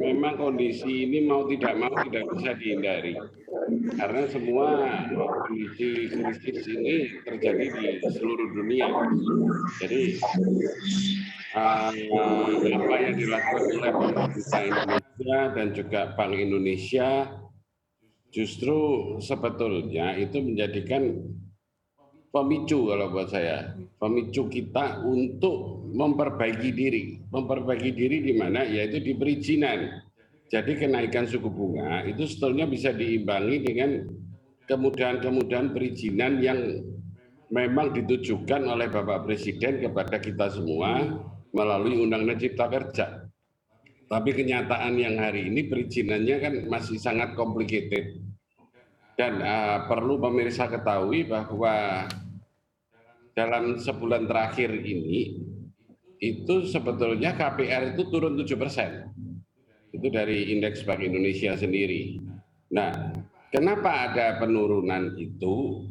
memang kondisi ini mau tidak bisa dihindari. Karena semua kondisi krisis ini terjadi di seluruh dunia. Jadi apa yang dilakukan oleh pemerintah Indonesia dan juga Bank Indonesia justru sebetulnya itu menjadikan pemicu kalau buat saya, pemicu kita untuk memperbaiki diri. Memperbaiki diri di mana? Yaitu di perizinan. Jadi kenaikan suku bunga itu sebetulnya bisa diimbangi dengan kemudahan-kemudahan perizinan yang memang ditujukan oleh Bapak Presiden kepada kita semua melalui Undang-Undang Cipta Kerja. Tapi kenyataan yang hari ini perizinannya kan masih sangat complicated. Dan perlu pemirsa ketahui bahwa dalam sebulan terakhir ini itu sebetulnya KPR itu turun 7%. Itu dari indeks Bank Indonesia sendiri. Nah, kenapa ada penurunan itu?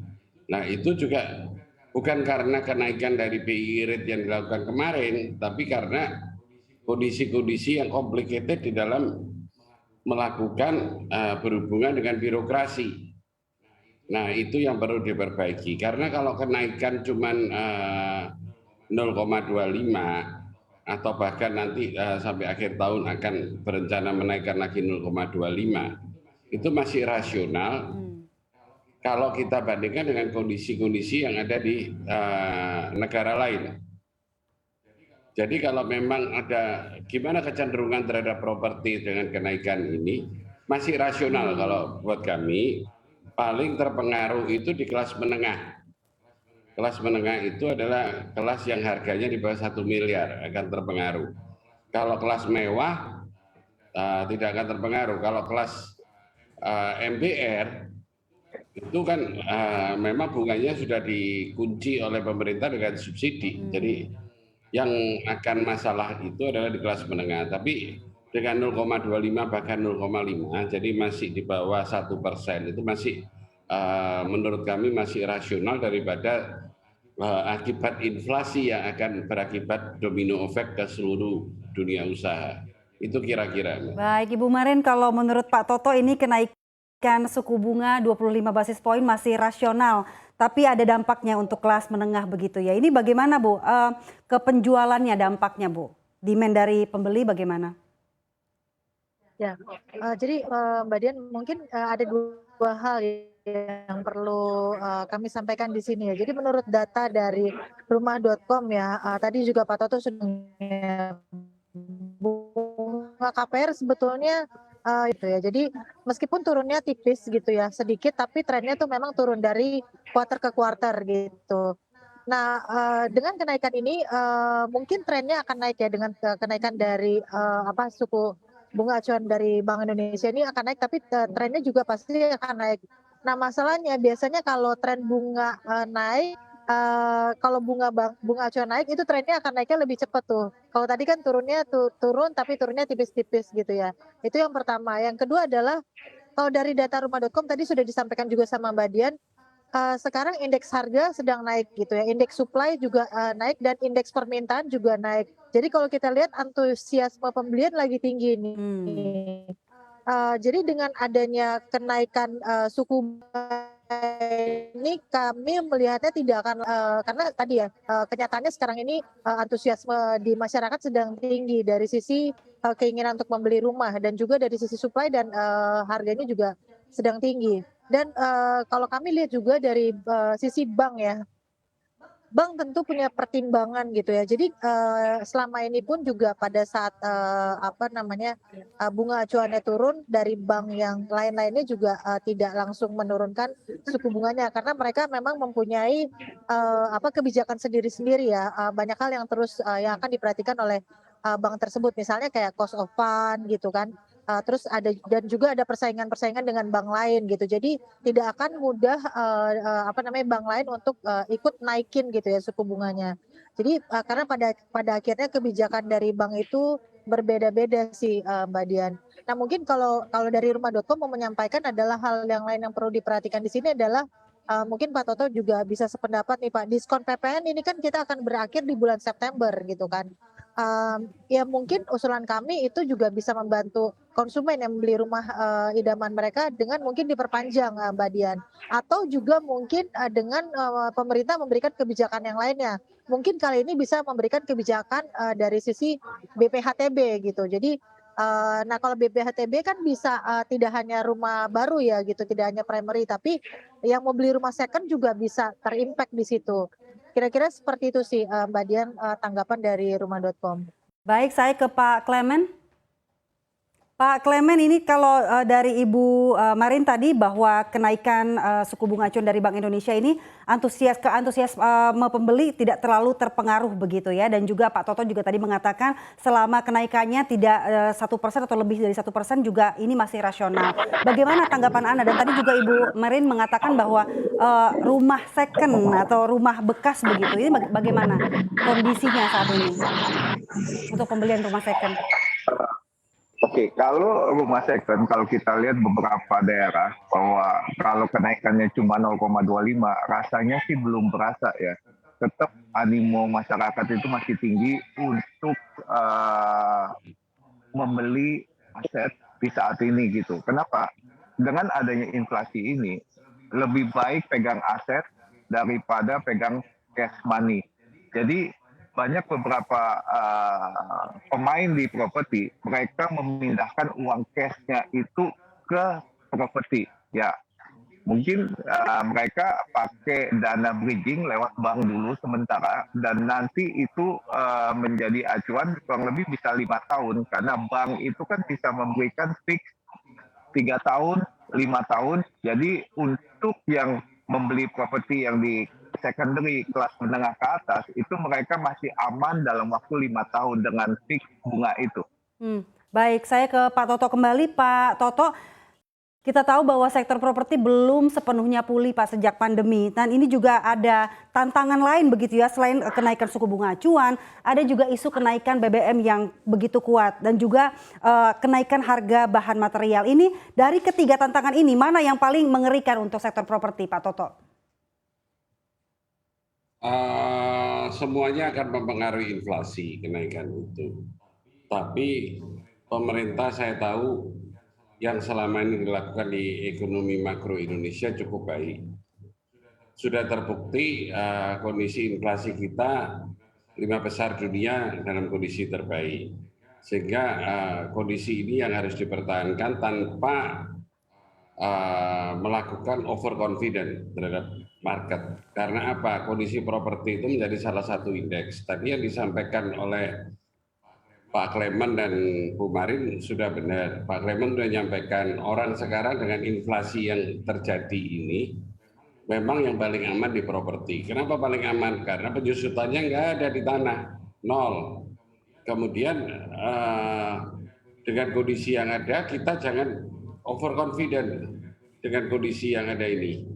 Nah, itu juga bukan karena kenaikan dari BI rate yang dilakukan kemarin, tapi karena kondisi-kondisi yang complicated di dalam melakukan berhubungan dengan birokrasi. Nah, itu yang perlu diperbaiki. Karena kalau kenaikan cuman 0,25 atau bahkan nanti sampai akhir tahun akan berencana menaikkan lagi 0,25, itu masih rasional kalau kita bandingkan dengan kondisi-kondisi yang ada di negara lain. Jadi kalau memang ada gimana kecenderungan terhadap properti dengan kenaikan ini, masih rasional kalau buat kami. Paling terpengaruh itu di kelas menengah. Kelas menengah itu adalah kelas yang harganya di bawah 1 miliar akan terpengaruh. Kalau kelas mewah tidak akan terpengaruh. Kalau kelas MBR itu kan memang bunganya sudah dikunci oleh pemerintah dengan subsidi. Jadi yang akan masalah itu adalah di kelas menengah. Tapi dengan 0,25 bahkan 0,5, jadi masih di bawah 1%, itu masih menurut kami masih rasional daripada akibat inflasi yang akan berakibat domino effect ke seluruh dunia usaha. Itu kira-kira. Baik, Ibu Maren, kalau menurut Pak Toto ini kenaikan suku bunga 25 basis poin masih rasional, tapi ada dampaknya untuk kelas menengah begitu ya. Ini bagaimana Bu, ke penjualannya dampaknya Bu? Demand dari pembeli bagaimana? Ya, jadi Mbak Dian mungkin ada dua hal yang perlu kami sampaikan di sini ya. Jadi menurut data dari rumah.com ya, tadi juga Pak Toto sudah bunga KPR sebetulnya itu ya. Jadi meskipun turunnya tipis gitu ya, sedikit, tapi trennya tuh memang turun dari kuartal ke kuartal gitu. Nah, dengan kenaikan ini mungkin trennya akan naik ya dengan kenaikan dari suku bunga acuan dari Bank Indonesia ini akan naik, tapi trennya juga pasti akan naik. Nah, masalahnya biasanya kalau tren bunga naik, kalau bunga acuan naik itu trennya akan naiknya lebih cepat tuh. Kalau tadi kan turunnya turun tapi turunnya tipis-tipis gitu ya. Itu yang pertama. Yang kedua adalah kalau dari data rumah.com tadi sudah disampaikan juga sama Mbak Dian, sekarang indeks harga sedang naik gitu ya, indeks supply juga naik dan indeks permintaan juga naik. Jadi kalau kita lihat antusiasme pembelian lagi tinggi nih. Jadi dengan adanya kenaikan suku bunga ini kami melihatnya tidak akan karena tadi ya kenyataannya sekarang ini antusiasme di masyarakat sedang tinggi dari sisi keinginan untuk membeli rumah dan juga dari sisi supply dan harganya juga sedang tinggi. Dan kalau kami lihat juga dari sisi bank ya, bank tentu punya pertimbangan gitu ya. Jadi selama ini pun juga pada saat bunga acuannya turun dari bank yang lain-lainnya juga tidak langsung menurunkan suku bunganya karena mereka memang mempunyai kebijakan sendiri-sendiri ya. Banyak hal yang terus yang akan diperhatikan oleh bank tersebut, misalnya kayak cost of fund gitu kan. Terus ada dan juga ada persaingan-persaingan dengan bank lain gitu. Jadi tidak akan mudah bank lain untuk ikut naikin gitu ya suku bunganya. Jadi karena pada akhirnya kebijakan dari bank itu berbeda-beda sih Mbak Dian. Nah, mungkin kalau dari rumah.com mau menyampaikan adalah hal yang lain yang perlu diperhatikan di sini adalah mungkin Pak Toto juga bisa sependapat nih Pak, diskon PPN ini kan kita akan berakhir di bulan September gitu kan. Ya mungkin usulan kami itu juga bisa membantu konsumen yang membeli rumah, idaman mereka dengan mungkin diperpanjang, Mbak Dian. Atau juga mungkin, dengan, pemerintah memberikan kebijakan yang lainnya. Mungkin kali ini bisa memberikan kebijakan, dari sisi BPHTB gitu. Jadi, nah kalau BPHTB kan bisa, tidak hanya rumah baru ya gitu, tidak hanya primary, tapi yang mau beli rumah second juga bisa terimpact di situ. Kira-kira seperti itu sih, Mbak Dian, tanggapan dari Rumah.com. Baik, saya ke Pak Clement. Pak Clement, ini kalau dari Ibu Marin tadi bahwa kenaikan suku bunga acuan dari Bank Indonesia ini antusiasme pembeli tidak terlalu terpengaruh begitu ya, dan juga Pak Toto juga tadi mengatakan selama kenaikannya tidak 1% atau lebih dari 1% juga ini masih rasional. Bagaimana tanggapan Anda? Dan tadi juga Ibu Marin mengatakan bahwa rumah second atau rumah bekas begitu, ini bagaimana kondisinya saat ini untuk pembelian rumah second? Oke, kalau rumah second, kalau kita lihat beberapa daerah bahwa kalau kenaikannya cuma 0,25, rasanya sih belum berasa ya. Tetap animo masyarakat itu masih tinggi untuk membeli aset di saat ini gitu. Kenapa? Dengan adanya inflasi ini, lebih baik pegang aset daripada pegang cash money. Jadi banyak beberapa pemain di properti, mereka memindahkan uang cashnya itu ke properti. Ya, mungkin mereka pakai dana bridging lewat bank dulu sementara, dan nanti itu menjadi acuan kurang lebih bisa 5 tahun, karena bank itu kan bisa memberikan fix 3 tahun, 5 tahun. Jadi untuk yang membeli properti yang di secondary kelas menengah ke atas, itu mereka masih aman dalam waktu 5 tahun dengan fix bunga itu. Baik, saya ke Pak Toto kembali. Pak Toto, kita tahu bahwa sektor properti belum sepenuhnya pulih Pak sejak pandemi. Dan ini juga ada tantangan lain begitu ya, selain kenaikan suku bunga acuan, ada juga isu kenaikan BBM yang begitu kuat dan juga kenaikan harga bahan material. Ini dari ketiga tantangan ini mana yang paling mengerikan untuk sektor properti Pak Toto? Semuanya akan mempengaruhi inflasi kenaikan itu. Tapi pemerintah saya tahu yang selama ini dilakukan di ekonomi makro Indonesia cukup baik. Sudah terbukti kondisi inflasi kita 5 besar dunia dalam kondisi terbaik. Sehingga kondisi ini yang harus dipertahankan tanpa melakukan overconfident terhadap market. Karena apa? Kondisi properti itu menjadi salah satu indeks. Tadi yang disampaikan oleh Pak Clement dan Bu Marin sudah benar. Pak Clement sudah menyampaikan orang sekarang dengan inflasi yang terjadi ini memang yang paling aman di properti. Kenapa paling aman? Karena penyusutannya nggak ada di tanah, nol. Kemudian dengan kondisi yang ada kita jangan overconfident dengan kondisi yang ada ini.